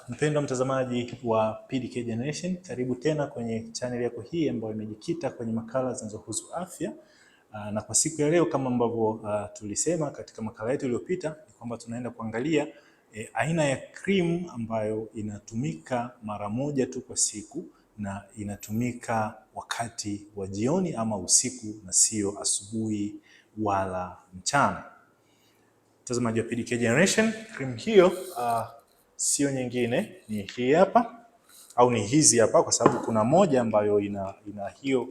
Mpendwa mtazamaji wa PDK Generation, karibu tena kwenye channel yako hii ambayo imejikita kwenye makala zinazohusu afya. Na kwa siku ya leo kama ambavyo tulisema katika makala yetu iliyopita, ni kwamba tunaenda kuangalia aina ya cream ambayo inatumika mara moja tu kwa siku na inatumika wakati wa jioni ama usiku na sio asubuhi wala mchana. Mtazamaji wa PDK Generation, cream hiyo sio nyingine, ni hii hapa au ni hizi hapa, kwa sababu kuna moja ambayo ina hiyo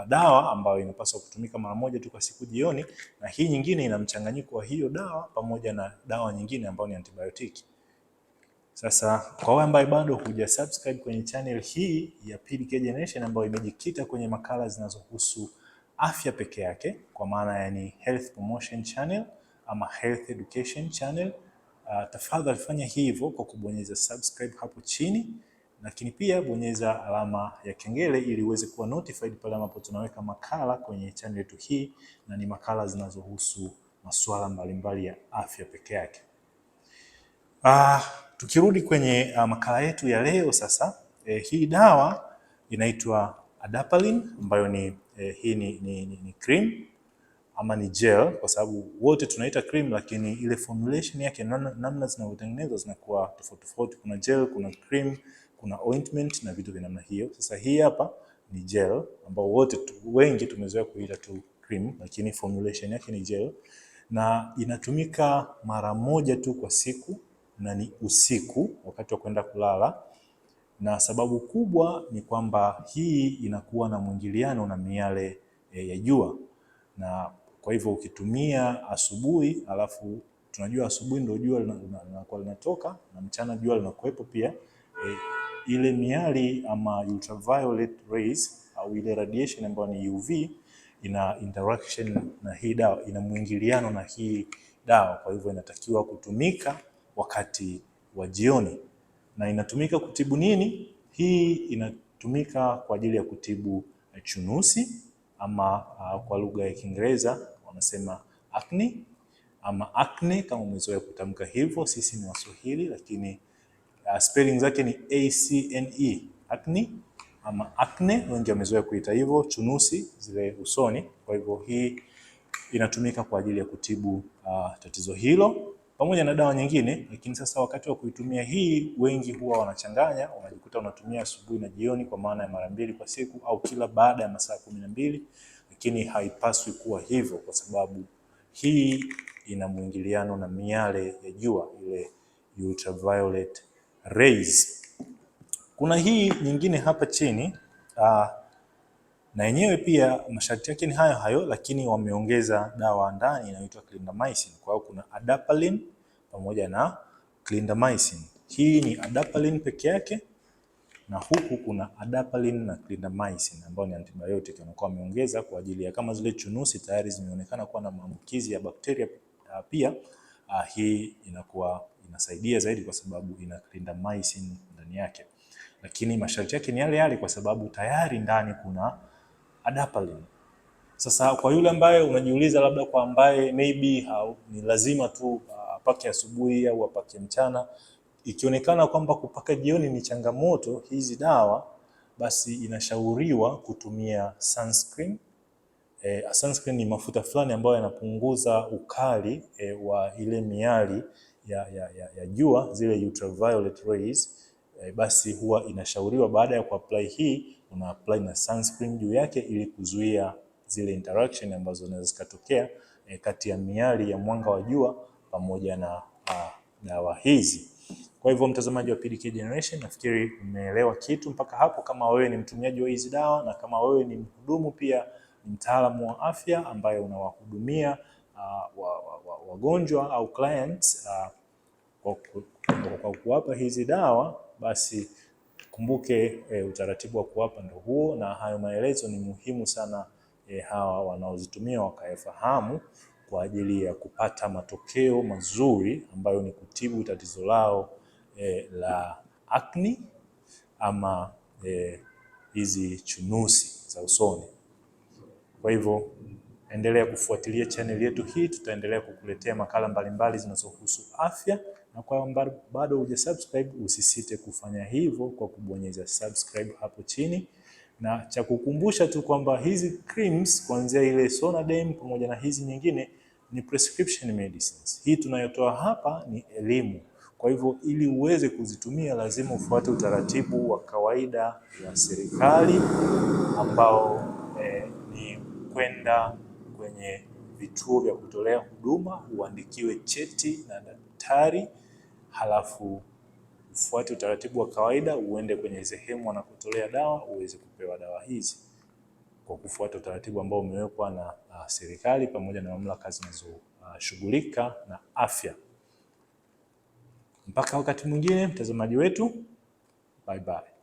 dawa ambayo inapaswa kutumika mara moja tu kwa siku jioni, na hii nyingine ina mchanganyiko wa hiyo dawa pamoja na dawa nyingine ambayo ni antibiotiki. Sasa kwa wewe ambaye bado hujasubscribe kwenye channel hii ya PDK Generation ambayo imejikita kwenye makala zinazohusu afya peke yake, kwa maana yani health promotion channel ama health education channel, tafadhali fanya hivyo kwa kubonyeza subscribe hapo chini, lakini pia bonyeza alama ya kengele ili uweze kuwa notified pale ambapo tunaweka makala kwenye channel yetu hii, na ni makala zinazohusu masuala mbalimbali ya afya peke yake. Tukirudi kwenye makala yetu ya leo sasa, hii dawa inaitwa adapalene ambayo hii ni cream ama ni gel, kwa sababu wote tunaita cream, lakini ile formulation yake, namna zinavyotengenezwa zinakuwa tofauti tofauti. Kuna gel, kuna cream, kuna ointment na vitu vya namna hiyo. Sasa hii hapa ni gel ambao wengi tumezoea kuita tu cream, lakini formulation yake ni gel na inatumika mara moja tu kwa siku na ni usiku wakati wa kwenda kulala, na sababu kubwa ni kwamba hii inakuwa na mwingiliano na miale ya jua, na kwa hivyo ukitumia asubuhi, alafu tunajua asubuhi ndio jua linakuwa linatoka na mchana jua linakuwepo pia, ile miali ama ultraviolet rays au ile radiation ambayo ni UV ina interaction na hii dawa, ina mwingiliano na hii dawa. Kwa hivyo inatakiwa kutumika wakati wa jioni. Na inatumika kutibu nini? Hii inatumika kwa ajili ya kutibu chunusi ama kwa lugha ya Kiingereza wanasema acne ama acne kama umezoea kutamka hivyo. Sisi ni Waswahili, lakini spelling zake ni ACNE, acne ama acne, wengi wamezoea kuita hivyo, chunusi zile usoni. Kwa hivyo hii inatumika kwa ajili ya kutibu tatizo hilo pamoja na dawa nyingine. Lakini sasa wakati wa kuitumia hii, wengi huwa wanachanganya, unajikuta unatumia asubuhi na jioni, kwa maana ya mara mbili kwa siku au kila baada ya masaa 12, lakini haipaswi kuwa hivyo kwa sababu hii ina mwingiliano na miale ya jua, ile ultraviolet rays. Kuna hii nyingine hapa chini na yenyewe pia masharti yake ni hayo hayo, lakini wameongeza dawa ndani inaitwa clindamycin. Kwa hiyo kuna adapalene pamoja na clindamycin. Hii ni adapalene peke yake na huku kuna adapalene na clindamycin ambayo ni antibiotic, wanakuwa wameongeza kwa ajili ya kama zile chunusi tayari zimeonekana kuwa na maambukizi ya bakteria pia. Hii inakuwa inasaidia zaidi kwa sababu ina clindamycin ndani yake, lakini masharti yake ni yale yale kwa sababu tayari ndani kuna adapalene. Sasa kwa yule ambaye unajiuliza, labda kwa ambaye maybe ni lazima tu apake asubuhi au apake mchana, ikionekana kwamba kupaka jioni ni changamoto hizi dawa, basi inashauriwa kutumia sunscreen. Sunscreen ni mafuta fulani ambayo yanapunguza ukali wa ile miali ya jua, zile ultraviolet rays. Basi huwa inashauriwa baada ya kuapply hii, una apply na sunscreen juu yake ili kuzuia zile interaction ambazo zinaweza zikatokea kati ya miali ya mwanga wa jua pamoja na dawa hizi. Kwa hivyo mtazamaji wa PDK Generation, nafikiri umeelewa kitu mpaka hapo, kama wewe ni mtumiaji wa hizi dawa na kama wewe ni mhudumu pia ni mtaalamu wa afya ambaye unawahudumia wagonjwa au clients kwa kuwapa hizi dawa, basi kumbuke utaratibu wa kuwapa ndio huo, na hayo maelezo ni muhimu sana hawa wanaozitumia wakayafahamu kwa ajili ya kupata matokeo mazuri ambayo ni kutibu tatizo lao la acne ama hizi chunusi za usoni. Kwa hivyo endelea kufuatilia channel yetu hii, tutaendelea kukuletea makala mbalimbali zinazohusu afya na kwa bado hujasubscribe, usisite kufanya hivyo kwa kubonyeza subscribe hapo chini. Na cha kukumbusha tu kwamba hizi creams kuanzia ile Sonadem pamoja na hizi nyingine ni prescription medicines. Hii tunayotoa hapa ni elimu. Kwa hivyo ili uweze kuzitumia lazima ufuate utaratibu wa kawaida wa serikali ambao ni kwenda kwenye vituo vya kutolea huduma, uandikiwe cheti na daktari, halafu ufuate utaratibu wa kawaida, uende kwenye sehemu wanakotolea dawa uweze kupewa dawa hizi kwa kufuata utaratibu ambao umewekwa na serikali pamoja na mamlaka zinazoshughulika na afya. Mpaka wakati mwingine, mtazamaji wetu, bye bye.